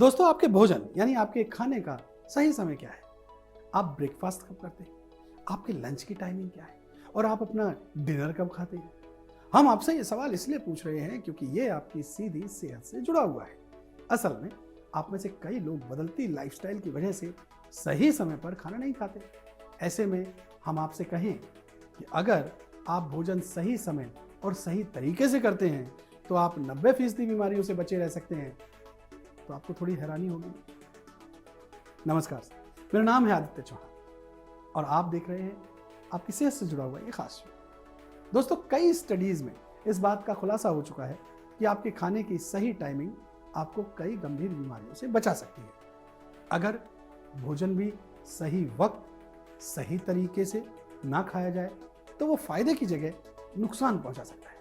दोस्तों, आपके भोजन यानी आपके खाने का सही समय क्या है? आप ब्रेकफास्ट कब करते हैं? आपके लंच की टाइमिंग क्या है? और आप अपना डिनर कब खाते हैं? हम आपसे ये सवाल इसलिए पूछ रहे हैं क्योंकि ये आपकी सीधी सेहत से जुड़ा हुआ है। असल में आप में से कई लोग बदलती लाइफस्टाइल की वजह से सही समय पर खाना नहीं खाते। ऐसे में हम आपसे कहें कि अगर आप भोजन सही समय और सही तरीके से करते हैं तो आप 90% बीमारियों से बचे रह सकते हैं। तो आपको थोड़ी हैरानी होगी। नमस्कार, मेरा नाम है आदित्य चौहान और आप देख रहे हैं आपकी सेहत से जुड़ा हुआ ये खास शो। दोस्तों, कई स्टडीज में इस बात का खुलासा हो चुका है कि आपके खाने की सही टाइमिंग आपको कई गंभीर बीमारियों से बचा सकती है। अगर भोजन भी सही वक्त सही तरीके से ना खाया जाए तो वो फायदे की जगह नुकसान पहुंचा सकता है।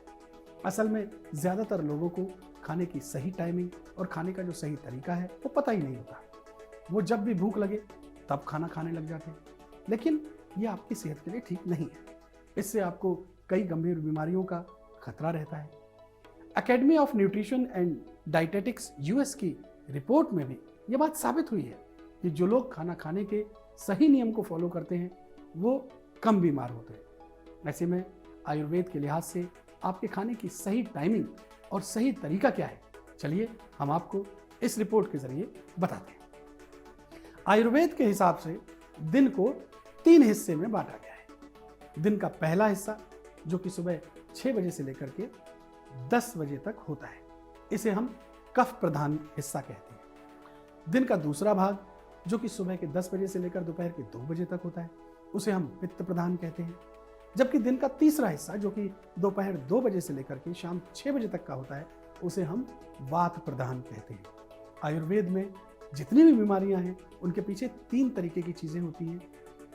असल में ज्यादातर लोगों को खाने की सही टाइमिंग और खाने का जो सही तरीका है वो पता ही नहीं होता। वो जब भी भूख लगे तब खाना खाने लग जाते हैं, लेकिन ये आपकी सेहत के लिए ठीक नहीं है। इससे आपको कई गंभीर बीमारियों का खतरा रहता है। Academy of nutrition and dietetics US की रिपोर्ट में भी ये बात साबित हुई है कि जो लोग खाना खाने के सही नियम को फॉलो करते हैं वो कम बीमार होते हैं। ऐसे में आयुर्वेद के लिहाज से आपके खाने की सही टाइमिंग और सही तरीका क्या है, चलिए हम आपको इस रिपोर्ट के जरिए बताते हैं। आयुर्वेद के हिसाब से दिन को 3 हिस्से में बांटा गया है। दिन का पहला हिस्सा जो कि सुबह 6 बजे से लेकर के 10 बजे तक होता है, इसे हम कफ प्रधान हिस्सा कहते हैं। दिन का दूसरा भाग जो कि सुबह के 10 बजे से लेकर दोपहर के 2 बजे तक होता है, उसे हम पित्त प्रधान कहते हैं। जबकि दिन का तीसरा हिस्सा जो कि दोपहर 2 बजे से लेकर के शाम 6 बजे तक का होता है, उसे हम वात प्रधान कहते हैं। आयुर्वेद में जितनी भी बीमारियां हैं उनके पीछे 3 तरीके की चीजें होती हैं,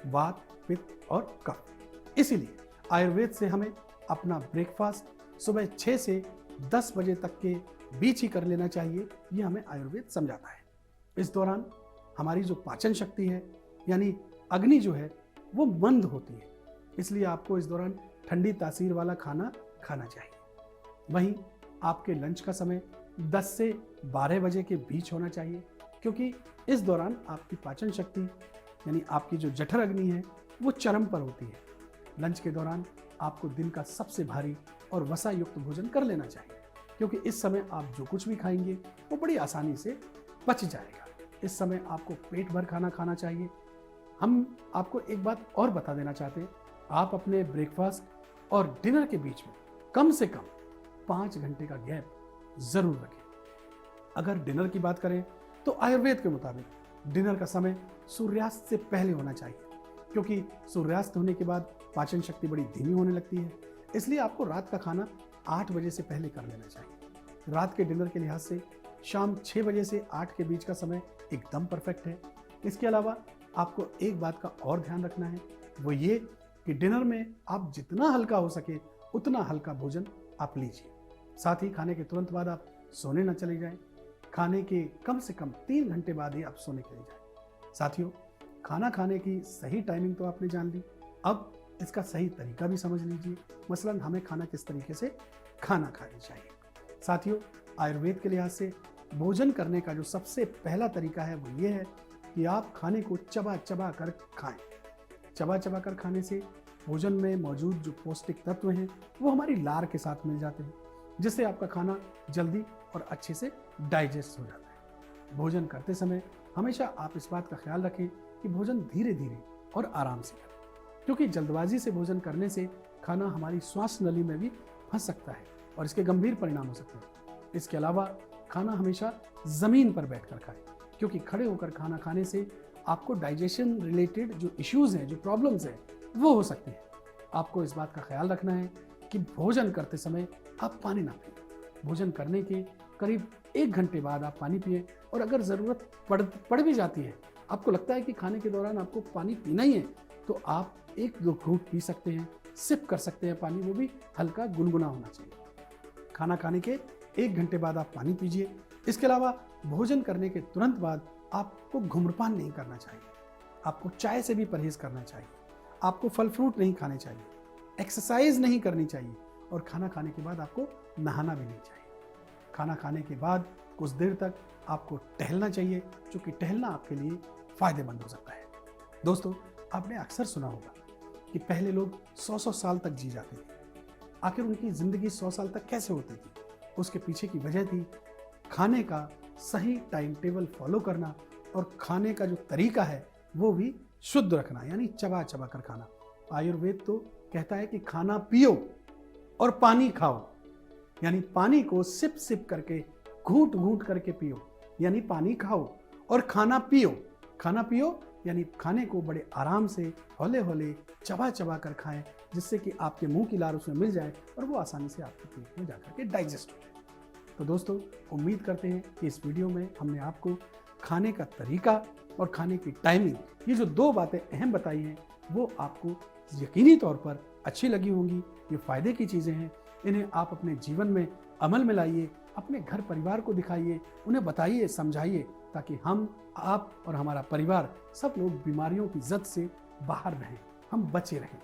वात, पित्त और कफ। इसीलिए आयुर्वेद से हमें अपना ब्रेकफास्ट सुबह 6 से 10 बजे तक के बीच ही कर लेना चाहिए, ये हमें आयुर्वेद समझाता है। इस दौरान हमारी जो पाचन शक्ति है यानी अग्नि जो है वो मंद होती है, इसलिए आपको इस दौरान ठंडी तासीर वाला खाना खाना चाहिए। वहीं आपके लंच का समय 10 से 12 बजे के बीच होना चाहिए, क्योंकि इस दौरान आपकी पाचन शक्ति यानी आपकी जो जठर अग्नि है वो चरम पर होती है। लंच के दौरान आपको दिन का सबसे भारी और वसा युक्त भोजन कर लेना चाहिए, क्योंकि इस समय आप जो कुछ भी खाएंगे वो बड़ी आसानी से पच जाएगा। इस समय आपको पेट भर खाना खाना चाहिए। हम आपको एक बात और बता देना चाहते हैं, आप अपने ब्रेकफास्ट और डिनर के बीच में कम से कम 5 घंटे का गैप जरूर रखें। अगर डिनर की बात करें तो आयुर्वेद के मुताबिक डिनर का समय सूर्यास्त से पहले होना चाहिए, क्योंकि सूर्यास्त होने के बाद पाचन शक्ति बड़ी धीमी होने लगती है। इसलिए आपको रात का खाना 8 बजे से पहले कर लेना चाहिए। रात के डिनर के लिहाज से शाम 6 बजे से 8 के बीच का समय एकदम परफेक्ट है। इसके अलावा आपको एक बात का और ध्यान रखना है, वो ये कि डिनर में आप जितना हल्का हो सके उतना हल्का भोजन आप लीजिए। साथ ही खाने के तुरंत बाद आप सोने न चले जाएं। खाने के कम से कम 3 घंटे बाद ही आप सोने के लिए जाएं। साथियों, खाना खाने की सही टाइमिंग तो आपने जान ली, अब इसका सही तरीका भी समझ लीजिए। मसलन हमें खाना किस तरीके से खाना खाना चाहिए। साथियों, आयुर्वेद के लिहाज से भोजन करने का जो सबसे पहला तरीका है वो ये है कि आप खाने को चबा चबा कर खाएं। चबा चबा कर खाने से भोजन में मौजूद जो पौष्टिक तत्व हैं वो हमारी लार के साथ मिल जाते हैं, जिससे आपका खाना जल्दी और अच्छे से डाइजेस्ट हो जाता है। भोजन करते समय हमेशा आप इस बात का ख्याल रखें कि भोजन धीरे धीरे और आराम से करें, क्योंकि जल्दबाजी से भोजन करने से खाना हमारी श्वास नली में भी फंस सकता है और इसके गंभीर परिणाम हो सकते हैं। इसके अलावा खाना हमेशा जमीन पर बैठकर खाएं, क्योंकि खड़े होकर खाना खाने से आपको डाइजेशन रिलेटेड जो इश्यूज हैं, जो प्रॉब्लम्स हैं, वो हो सकती है। आपको इस बात का ख्याल रखना है कि भोजन करते समय आप पानी ना पिए। भोजन करने के करीब 1 घंटे बाद आप पानी पिए, और अगर ज़रूरत पड़ भी जाती है, आपको लगता है कि खाने के दौरान आपको पानी पीना ही है, तो आप 1-2 घूंट पी सकते हैं, सिप कर सकते हैं पानी, वो भी हल्का गुनगुना होना चाहिए। खाना खाने के 1 घंटे बाद आप पानी पीजिए। इसके अलावा भोजन करने के तुरंत बाद आपको धूम्रपान नहीं करना चाहिए, आपको चाय से भी परहेज करना चाहिए, आपको फल फ्रूट नहीं खाने चाहिए, एक्सरसाइज नहीं करनी चाहिए, और खाना खाने के बाद आपको नहाना भी नहीं चाहिए। खाना खाने के बाद कुछ देर तक आपको टहलना चाहिए, क्योंकि टहलना आपके लिए फायदेमंद हो सकता है। दोस्तों, आपने अक्सर सुना होगा कि पहले लोग 100-100 साल तक जी जाते थे। आखिर उनकी जिंदगी 100 साल तक कैसे होती थी? उसके पीछे की वजह थी खाने का सही टाइम टेबल फॉलो करना, और खाने का जो तरीका है वो भी शुद्ध रखना, यानी चबा चबा कर खाना। आयुर्वेद तो कहता है कि खाना पियो और पानी खाओ, यानी पानी को सिप सिप करके, घूंट घूंट करके पियो, यानी पानी खाओ और खाना पियो। खाना पियो यानी खाने को बड़े आराम से हौले हौले चबा चबा कर खाएं, जिससे कि आपके मुंह की लार उसमें मिल जाए और वो आसानी से आपके पेट में जाकर के डाइजेस्ट हो जाए। तो दोस्तों, उम्मीद करते हैं कि इस वीडियो में हमने आपको खाने का तरीका और खाने की टाइमिंग, ये जो 2 बातें अहम बताई हैं, वो आपको यकीनी तौर पर अच्छी लगी होंगी। ये फायदे की चीज़ें हैं, इन्हें आप अपने जीवन में अमल में लाइए, अपने घर परिवार को दिखाइए, उन्हें बताइए, समझाइए, ताकि हम, आप और हमारा परिवार सब लोग बीमारियों की जद से बाहर रहें, हम बचे रहें।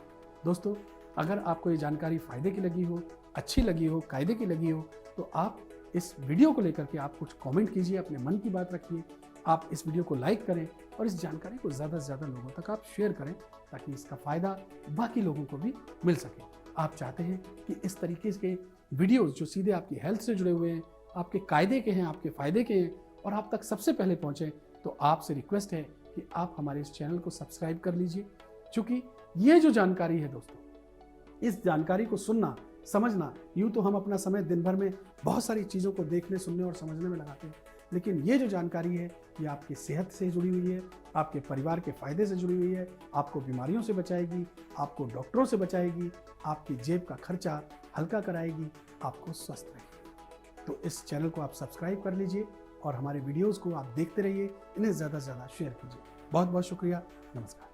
दोस्तों, अगर आपको ये जानकारी फ़ायदे की लगी हो, अच्छी लगी हो, कायदे की लगी हो, तो आप इस वीडियो को लेकर के आप कुछ कमेंट कीजिए, अपने मन की बात रखिए। आप इस वीडियो को लाइक करें और इस जानकारी को ज़्यादा से ज़्यादा लोगों तक आप शेयर करें, ताकि इसका फ़ायदा बाकी लोगों को भी मिल सके। आप चाहते हैं कि इस तरीके के वीडियोज़ जो सीधे आपकी हेल्थ से जुड़े हुए हैं, आपके कायदे के हैं, आपके फ़ायदे के हैं और आप तक सबसे पहले पहुँचें, तो आपसे रिक्वेस्ट है कि आप हमारे इस चैनल को सब्सक्राइब कर लीजिए। क्योंकि ये जो जानकारी है दोस्तों, इस जानकारी को सुनना, समझना, यूँ तो हम अपना समय दिन भर में बहुत सारी चीज़ों को देखने, सुनने और समझने में लगाते हैं, लेकिन ये जो जानकारी है ये आपकी सेहत से जुड़ी हुई है, आपके परिवार के फायदे से जुड़ी हुई है, आपको बीमारियों से बचाएगी, आपको डॉक्टरों से बचाएगी, आपकी जेब का खर्चा हल्का कराएगी, आपको स्वस्थ रखेगी। तो इस चैनल को आप सब्सक्राइब कर लीजिए और हमारे वीडियोज़ को आप देखते रहिए, इन्हें ज़्यादा से ज़्यादा शेयर कीजिए। बहुत बहुत शुक्रिया। नमस्कार।